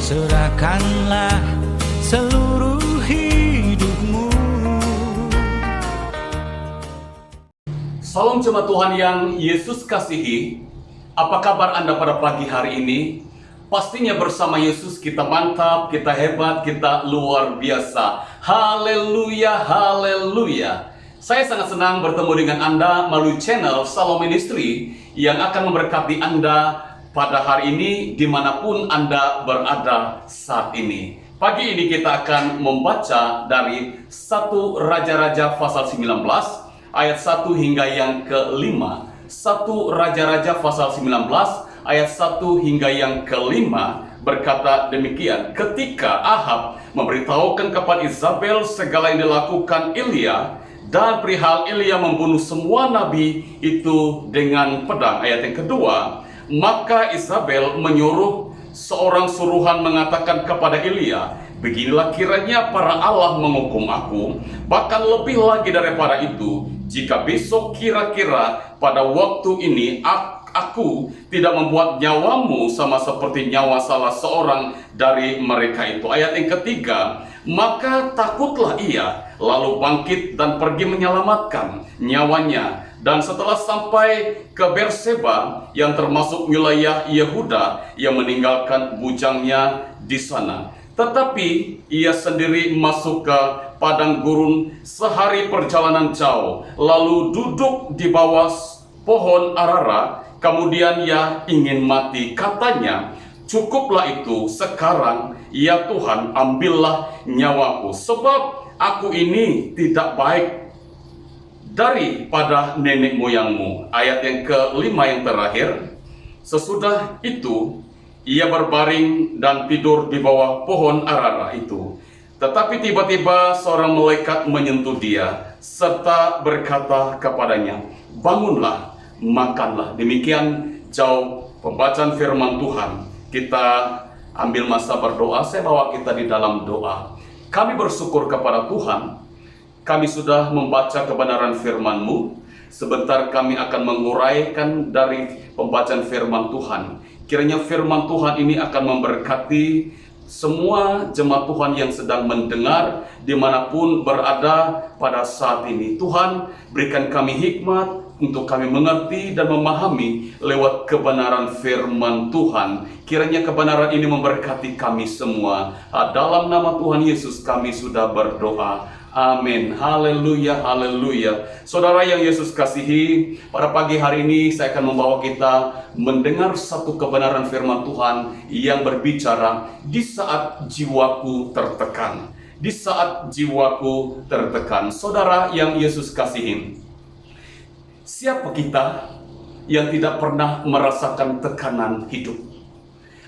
serahkanlah seluruh hidupmu. Salam jemaat Tuhan yang Yesus kasihi. Apa kabar Anda pada pagi hari ini? Pastinya bersama Yesus kita mantap, kita hebat, kita luar biasa. Haleluya, haleluya. Saya sangat senang bertemu dengan Anda melalui channel Shalom Ministry yang akan memberkati Anda pada hari ini dimanapun Anda berada saat ini. Pagi ini kita akan membaca dari 1 Raja-Raja pasal 19 ayat 1 hingga yang ke-5. 1 Raja-Raja pasal 19 ayat 1 hingga yang ke-5 berkata demikian. Ketika Ahab memberitahukan kepada Izabel segala yang dilakukan Elia dan perihal Elia membunuh semua nabi itu dengan pedang. Ayat yang kedua, maka Izabel menyuruh seorang suruhan mengatakan kepada Elia, beginilah kiranya para Allah menghukum aku, bahkan lebih lagi daripada itu, jika besok kira-kira pada waktu ini aku tidak membuat nyawamu sama seperti nyawa salah seorang dari mereka itu. Ayat yang ketiga, maka takutlah ia, lalu bangkit dan pergi menyelamatkan nyawanya. Dan setelah sampai ke Berseba yang termasuk wilayah Yehuda, ia meninggalkan bujangnya di sana. Tetapi ia sendiri masuk ke padang gurun sehari perjalanan jauh, lalu duduk di bawah pohon arara. Kemudian ia ingin mati, katanya, cukuplah itu sekarang, ya Tuhan, ambillah nyawaku, sebab aku ini tidak baik daripada nenek moyangmu. Ayat yang ke-5 yang terakhir, sesudah itu ia berbaring dan tidur di bawah pohon arara itu. Tetapi tiba-tiba seorang malaikat menyentuh dia serta berkata kepadanya, bangunlah, makanlah. Demikian jauh pembacaan firman Tuhan. Kita ambil masa berdoa. Saya bawa kita di dalam doa. Kami bersyukur kepada Tuhan, kami sudah membaca kebenaran firman-Mu. Sebentar kami akan menguraikan dari pembacaan firman Tuhan. Kiranya firman Tuhan ini akan memberkati semua jemaat Tuhan yang sedang mendengar dimanapun berada pada saat ini. Tuhan, berikan kami hikmat untuk kami mengerti dan memahami lewat kebenaran firman Tuhan. Kiranya kebenaran ini memberkati kami semua. Dalam nama Tuhan Yesus kami sudah berdoa. Amin. Haleluya, haleluya. Saudara yang Yesus kasihi, pada pagi hari ini saya akan membawa kita mendengar satu kebenaran firman Tuhan yang berbicara di saat jiwaku tertekan. Di saat jiwaku tertekan. Saudara yang Yesus kasihi, siapa kita yang tidak pernah merasakan tekanan hidup?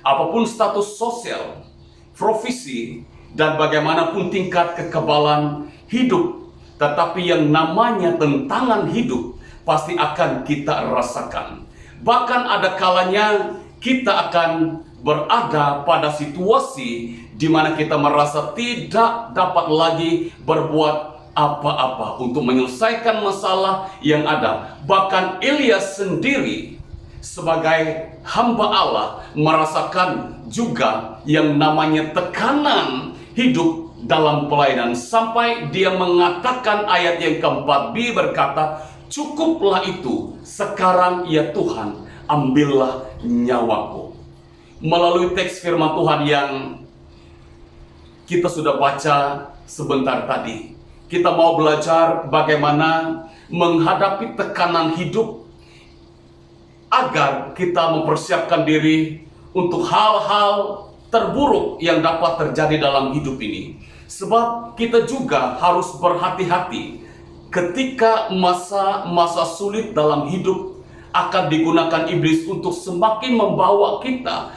Apapun status sosial, profesi, dan bagaimanapun tingkat kekebalan hidup, tetapi yang namanya tentangan hidup pasti akan kita rasakan. Bahkan ada kalanya kita akan berada pada situasi di mana kita merasa tidak dapat lagi berbuat apa-apa untuk menyelesaikan masalah yang ada. Bahkan Elia sendiri sebagai hamba Allah merasakan juga yang namanya tekanan hidup dalam pelayanan, sampai dia mengatakan ayat yang ke-4b berkata, cukuplah itu sekarang, ya Tuhan, ambillah nyawaku. Melalui teks firman Tuhan yang kita sudah baca sebentar tadi, kita mau belajar bagaimana menghadapi tekanan hidup agar kita mempersiapkan diri untuk hal-hal terburuk yang dapat terjadi dalam hidup ini. Sebab kita juga harus berhati-hati ketika masa-masa sulit dalam hidup akan digunakan iblis untuk semakin membawa kita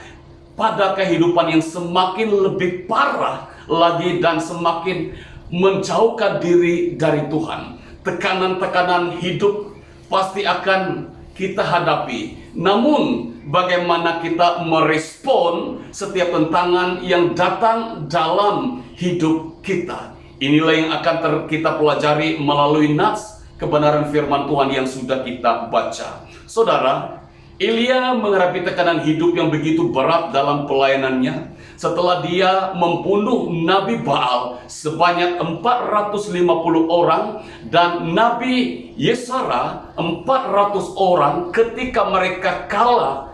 pada kehidupan yang semakin lebih parah lagi dan semakin menjauhkan diri dari Tuhan. Tekanan-tekanan hidup pasti akan kita hadapi. Namun bagaimana kita merespon setiap tantangan yang datang dalam hidup kita? Inilah yang akan kita pelajari melalui nas kebenaran firman Tuhan yang sudah kita baca. Saudara, Elia menghadapi tekanan hidup yang begitu berat dalam pelayanannya setelah dia membunuh Nabi Baal sebanyak 450 orang dan Nabi Yesara 400 orang ketika mereka kalah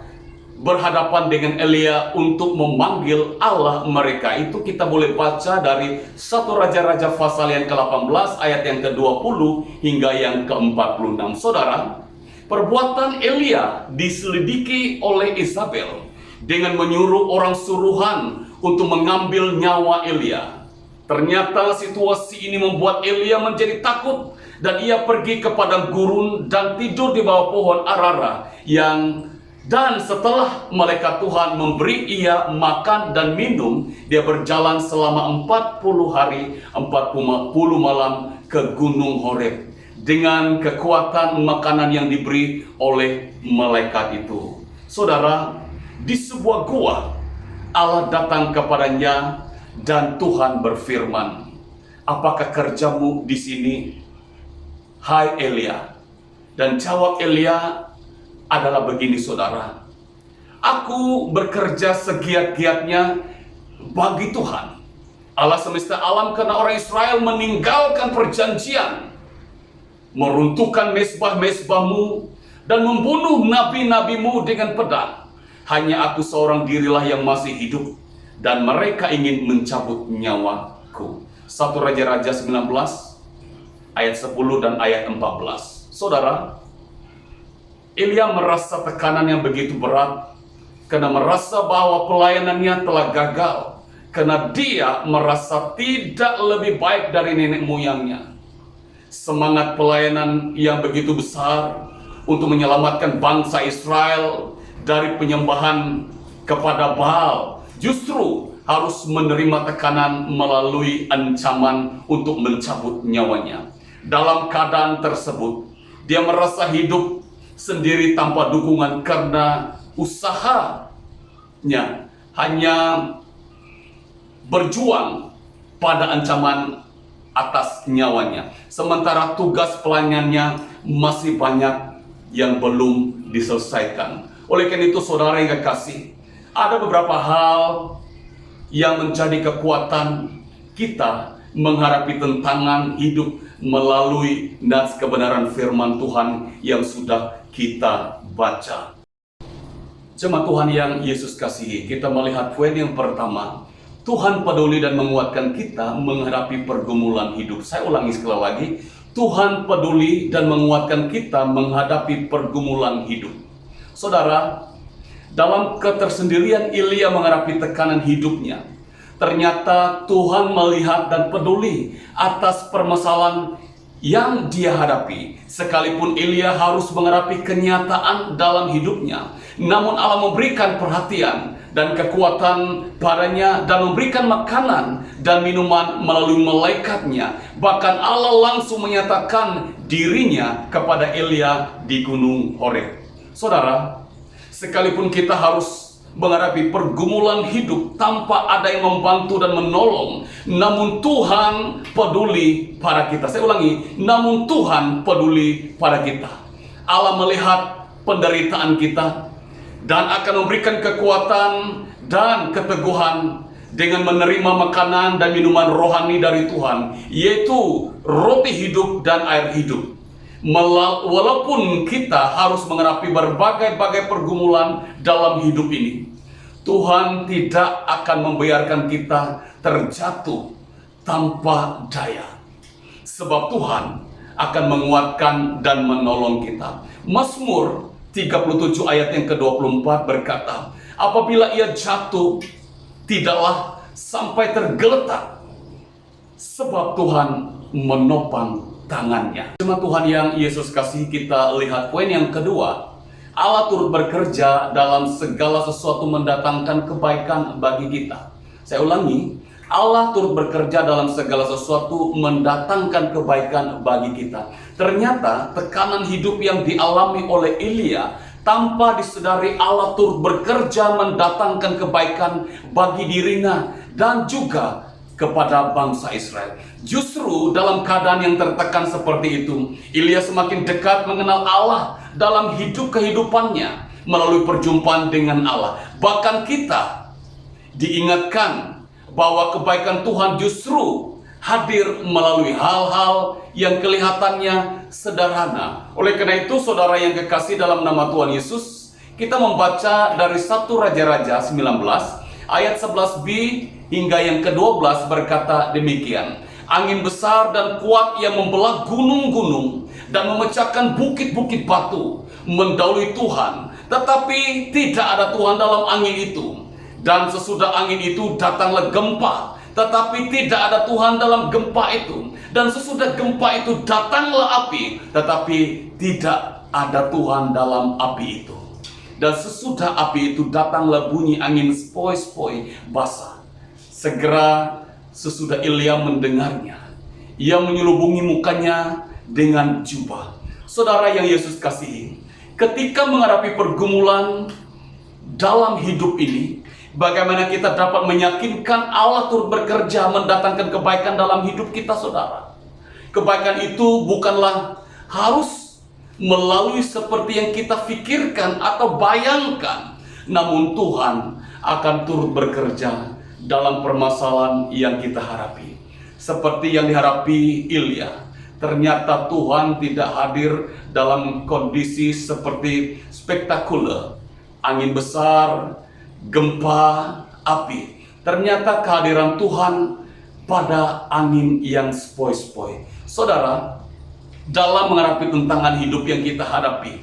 berhadapan dengan Elia untuk memanggil Allah mereka. Itu kita boleh baca dari 1 Raja-Raja pasal yang ke-18 ayat yang ke-20 hingga yang ke-46. Saudara, perbuatan Elia diselidiki oleh Isabel dengan menyuruh orang suruhan untuk mengambil nyawa Elia. Ternyata situasi ini membuat Elia menjadi takut dan ia pergi ke padang gurun dan tidur di bawah pohon arara dan setelah malaikat Tuhan memberi ia makan dan minum, dia berjalan selama 40 hari 40 malam ke Gunung Horeb dengan kekuatan makanan yang diberi oleh malaikat itu. Saudara, di sebuah gua Allah datang kepadanya dan Tuhan berfirman, "Apakah kerjamu di sini, hai Elia?" Dan jawab Elia adalah begini, saudara, "Aku bekerja segiat-giatnya bagi Tuhan Allah semesta alam karena orang Israel meninggalkan perjanjian, meruntuhkan mezbah-mezbahmu dan membunuh nabi-nabimu dengan pedang. Hanya aku seorang dirilah yang masih hidup dan mereka ingin mencabut nyawaku." 1 Raja-Raja 19 ayat 10 dan ayat 14. Saudara, Elia merasa tekanan yang begitu berat karena merasa bahwa pelayanannya telah gagal, karena dia merasa tidak lebih baik dari nenek moyangnya. Semangat pelayanan yang begitu besar untuk menyelamatkan bangsa Israel dari penyembahan kepada Baal justru harus menerima tekanan melalui ancaman untuk mencabut nyawanya. Dalam keadaan tersebut, dia merasa hidup sendiri tanpa dukungan karena usahanya hanya berjuang pada ancaman atas nyawanya, sementara tugas pelayanannya masih banyak yang belum diselesaikan. Oleh karena itu, saudara yang kekasih, ada beberapa hal yang menjadi kekuatan kita menghadapi tantangan hidup melalui nas kebenaran firman Tuhan yang sudah kita baca. Jemaat Tuhan yang Yesus kasihi, kita melihat poin yang pertama, Tuhan peduli dan menguatkan kita menghadapi pergumulan hidup. Saya ulangi sekali lagi, Tuhan peduli dan menguatkan kita menghadapi pergumulan hidup. Saudara, dalam ketersendirian Elia menghadapi tekanan hidupnya, ternyata Tuhan melihat dan peduli atas permasalahan yang dia hadapi. Sekalipun Elia harus menghadapi kenyataan dalam hidupnya, namun Allah memberikan perhatian dan kekuatan padanya dan memberikan makanan dan minuman melalui malaikatnya. Bahkan Allah langsung menyatakan dirinya kepada Elia di Gunung Horeb. Saudara, sekalipun kita harus menghadapi pergumulan hidup tanpa ada yang membantu dan menolong, namun Tuhan peduli pada kita. Saya ulangi, namun Tuhan peduli pada kita. Allah melihat penderitaan kita dan akan memberikan kekuatan dan keteguhan dengan menerima makanan dan minuman rohani dari Tuhan, yaitu roti hidup dan air hidup. Walaupun kita harus menghadapi berbagai pergumulan dalam hidup ini, Tuhan tidak akan membiarkan kita terjatuh tanpa daya. Sebab Tuhan akan menguatkan dan menolong kita. Mazmur 37 ayat yang ke-24 berkata, apabila ia jatuh, tidaklah sampai tergeletak, sebab Tuhan menopang tangannya. Jemaat Tuhan yang Yesus kasih, kita lihat poin yang kedua. Allah turut bekerja dalam segala sesuatu mendatangkan kebaikan bagi kita. Saya ulangi, Allah turut bekerja dalam segala sesuatu mendatangkan kebaikan bagi kita. Ternyata tekanan hidup yang dialami oleh Elia, tanpa disadari Allah turut bekerja mendatangkan kebaikan bagi dirinya dan juga kepada bangsa Israel. Justru dalam keadaan yang tertekan seperti itu, Elia semakin dekat mengenal Allah dalam hidup kehidupannya. melalui perjumpaan dengan Allah. Bahkan kita diingatkan bahwa kebaikan Tuhan justru hadir melalui hal-hal yang kelihatannya sederhana. Oleh karena itu, saudara yang kekasih dalam nama Tuhan Yesus, kita membaca dari 1 Raja-Raja 19 ayat 11b hingga yang ke-12 berkata demikian. Angin besar dan kuat yang membelah gunung-gunung dan memecahkan bukit-bukit batu mendahului Tuhan, tetapi tidak ada Tuhan dalam angin itu. Dan sesudah angin itu datanglah gempa, tetapi tidak ada Tuhan dalam gempa itu. Dan sesudah gempa itu datanglah api, tetapi tidak ada Tuhan dalam api itu. Dan sesudah api itu datanglah bunyi angin sepoi-sepoi basah. Segera sesudah Elia mendengarnya, ia menyelubungi mukanya dengan jubah. Saudara yang Yesus kasihi, ketika menghadapi pergumulan dalam hidup ini, bagaimana kita dapat meyakinkan Allah turut bekerja mendatangkan kebaikan dalam hidup kita, saudara? Kebaikan itu bukanlah harus melalui seperti yang kita pikirkan atau bayangkan, namun Tuhan akan turut bekerja dalam permasalahan yang kita hadapi. Seperti yang dihadapi Elia, ternyata Tuhan tidak hadir dalam kondisi seperti spektakuler, angin besar, gempa, api. Ternyata kehadiran Tuhan pada angin yang sepoi-sepoi. Saudara, dalam menghadapi tantangan hidup yang kita hadapi,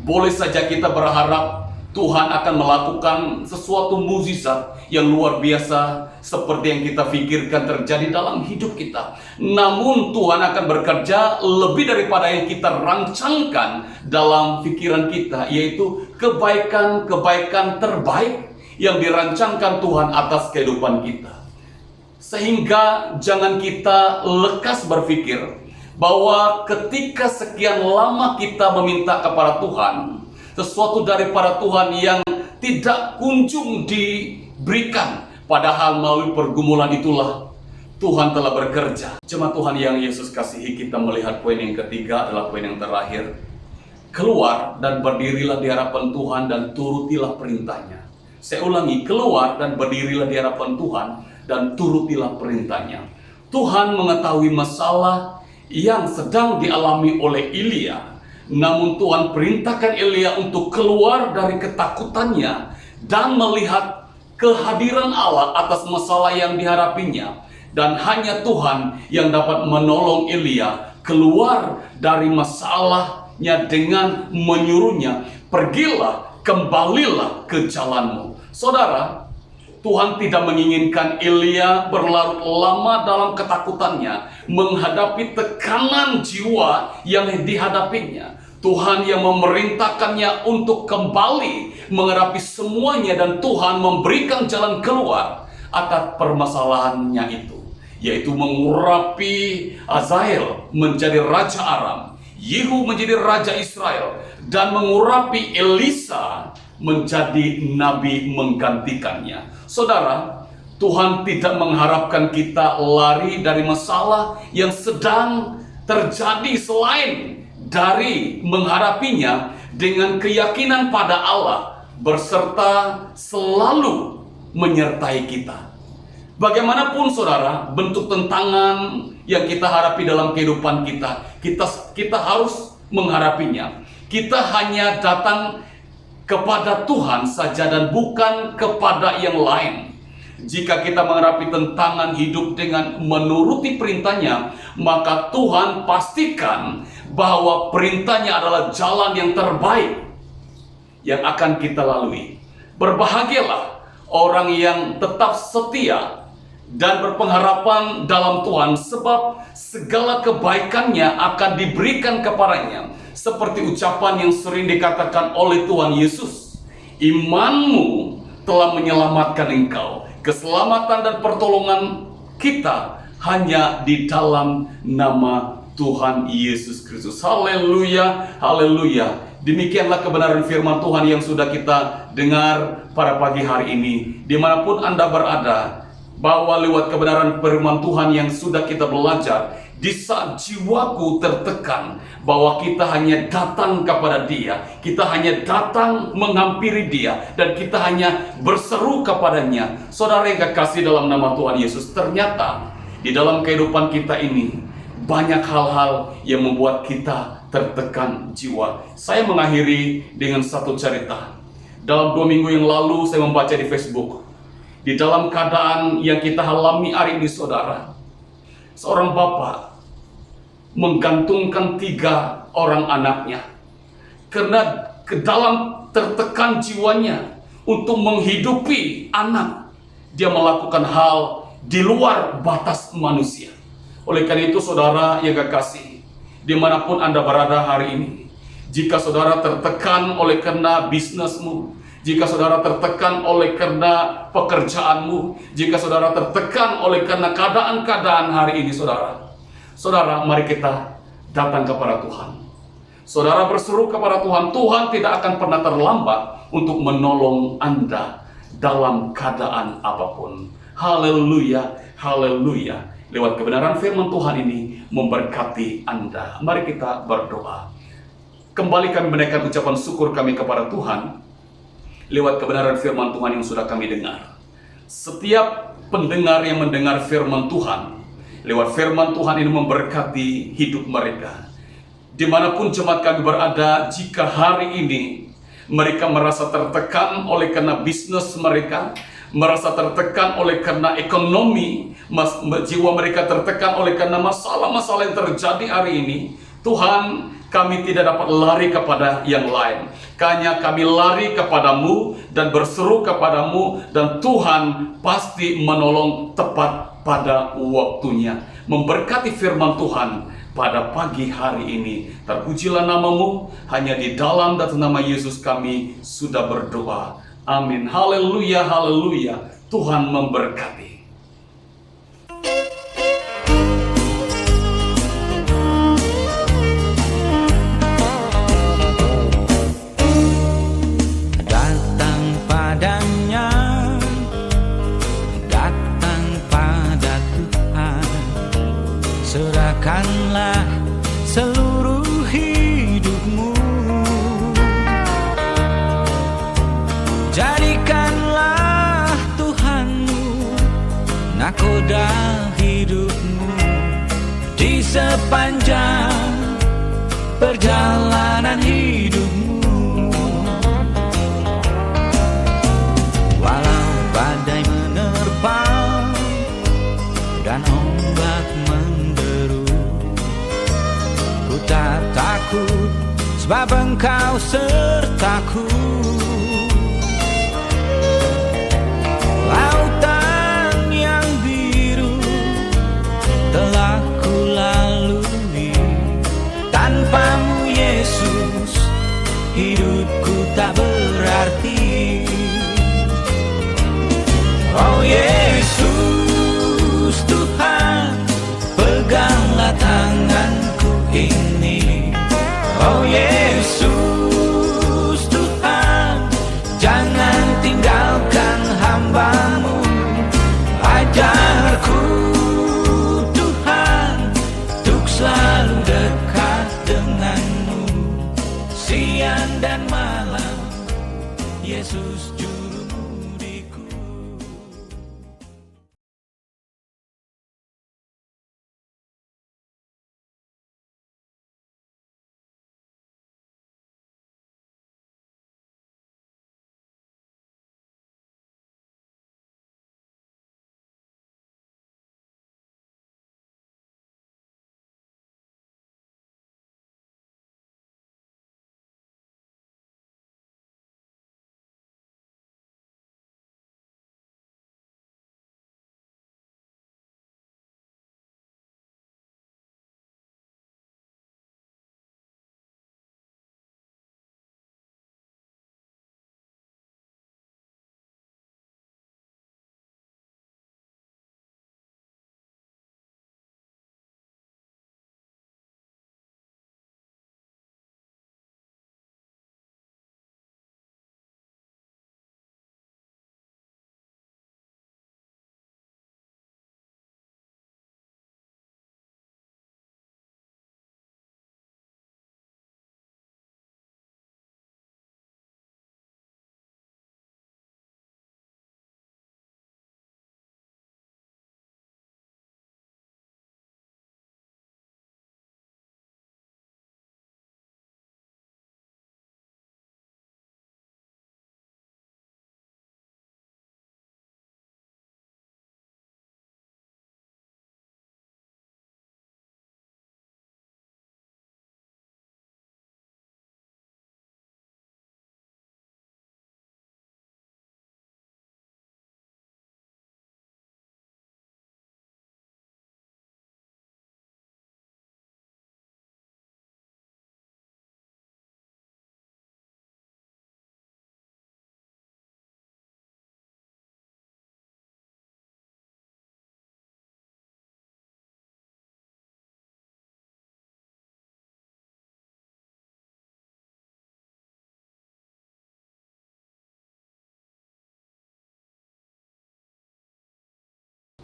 boleh saja kita berharap Tuhan akan melakukan sesuatu mukjizat yang luar biasa seperti yang kita pikirkan terjadi dalam hidup kita. Namun Tuhan akan bekerja lebih daripada yang kita rancangkan dalam pikiran kita, yaitu kebaikan-kebaikan terbaik yang dirancangkan Tuhan atas kehidupan kita. Sehingga jangan kita lekas berpikir bahwa ketika sekian lama kita meminta kepada Tuhan sesuatu daripada Tuhan yang tidak kunjung diberikan, padahal melalui pergumulan itulah Tuhan telah bekerja. Jemaat Tuhan yang Yesus kasihi, kita melihat poin yang ketiga adalah poin yang terakhir. Keluar dan berdirilah di hadapan Tuhan dan turutilah perintahnya. Saya ulangi, keluar dan berdirilah di hadapan Tuhan dan turutilah perintahnya. Tuhan mengetahui masalah yang sedang dialami oleh Elia. Namun Tuhan perintahkan Elia untuk keluar dari ketakutannya dan melihat kehadiran Allah atas masalah yang dihadapinya. Dan hanya Tuhan yang dapat menolong Elia keluar dari masalahnya dengan menyuruhnya, pergilah, kembalilah ke jalanmu. Saudara, Tuhan tidak menginginkan Elia berlarut lama dalam ketakutannya, menghadapi tekanan jiwa yang dihadapinya. Tuhan yang memerintahkannya untuk kembali menghadapi semuanya, dan Tuhan memberikan jalan keluar atas permasalahannya itu, yaitu mengurapi Hazael menjadi raja Aram, Yehu menjadi raja Israel, dan mengurapi Elisa menjadi nabi menggantikannya. Saudara, Tuhan tidak mengharapkan kita lari dari masalah yang sedang terjadi, selain dari menghadapinya dengan keyakinan pada Allah berserta selalu menyertai kita. Bagaimanapun saudara, bentuk tantangan yang kita hadapi dalam kehidupan kita harus menghadapinya. Kita hanya datang kepada Tuhan saja dan bukan kepada yang lain. Jika kita menghadapi tantangan hidup dengan menuruti perintahnya, maka Tuhan pastikan bahwa perintahnya adalah jalan yang terbaik yang akan kita lalui. Berbahagialah orang yang tetap setia dan berpengharapan dalam Tuhan, sebab segala kebaikannya akan diberikan kepadanya. Seperti ucapan yang sering dikatakan oleh Tuhan Yesus, imanmu telah menyelamatkan engkau. Keselamatan dan pertolongan kita hanya di dalam nama Tuhan Yesus Kristus. Haleluya, haleluya. Demikianlah kebenaran firman Tuhan yang sudah kita dengar pada pagi hari ini. Dimanapun Anda berada, bahwa lewat kebenaran firman Tuhan yang sudah kita belajar, di saat jiwaku tertekan, bahwa kita hanya datang kepada Dia, kita hanya datang menghampiri Dia, dan kita hanya berseru kepadanya. Saudara yang kekasih dalam nama Tuhan Yesus, ternyata di dalam kehidupan kita ini banyak hal-hal yang membuat kita tertekan jiwa. Saya mengakhiri dengan satu cerita. Dalam 2 minggu yang lalu saya membaca di Facebook, di dalam keadaan yang kita alami hari ini, saudara, seorang bapak menggantungkan 3 orang anaknya karena ke dalam tertekan jiwanya untuk menghidupi anak. Dia melakukan hal di luar batas manusia. Oleh karena itu, saudara yang kekasih, dimanapun Anda berada hari ini, jika saudara tertekan oleh karena bisnismu, jika saudara tertekan oleh karena pekerjaanmu, jika saudara tertekan oleh karena keadaan-keadaan hari ini, saudara, mari kita datang kepada Tuhan. Saudara berseru kepada Tuhan. Tuhan tidak akan pernah terlambat untuk menolong Anda dalam keadaan apapun. Haleluya, haleluya. Lewat kebenaran firman Tuhan ini memberkati Anda. Mari kita berdoa. Kembali kami menaikkan ucapan syukur kami kepada Tuhan lewat kebenaran firman Tuhan yang sudah kami dengar. Setiap pendengar yang mendengar firman Tuhan, lewat firman Tuhan ini memberkati hidup mereka. Dimanapun jemaat kami berada, jika hari ini mereka merasa tertekan oleh karena bisnis mereka, merasa tertekan oleh karena ekonomi, jiwa mereka tertekan oleh karena masalah-masalah yang terjadi hari ini, Tuhan, kami tidak dapat lari kepada yang lain. Hanya kami lari kepadamu dan berseru kepadamu, dan Tuhan pasti menolong tepat pada waktunya. Memberkati firman Tuhan pada pagi hari ini. Terpujilah namamu, hanya di dalam dan nama Yesus kami sudah berdoa. Amin. Haleluya, haleluya. Tuhan memberkati. Datang padanya, datang pada Tuhan. Serahkanlah seluruh hidupmu. Jadikanlah Tuhanmu nakoda hidupmu di sepanjang perjalanan hidupmu. Walau badai menerpa dan ombak menderu, ku tak takut sebab Engkau sertaku.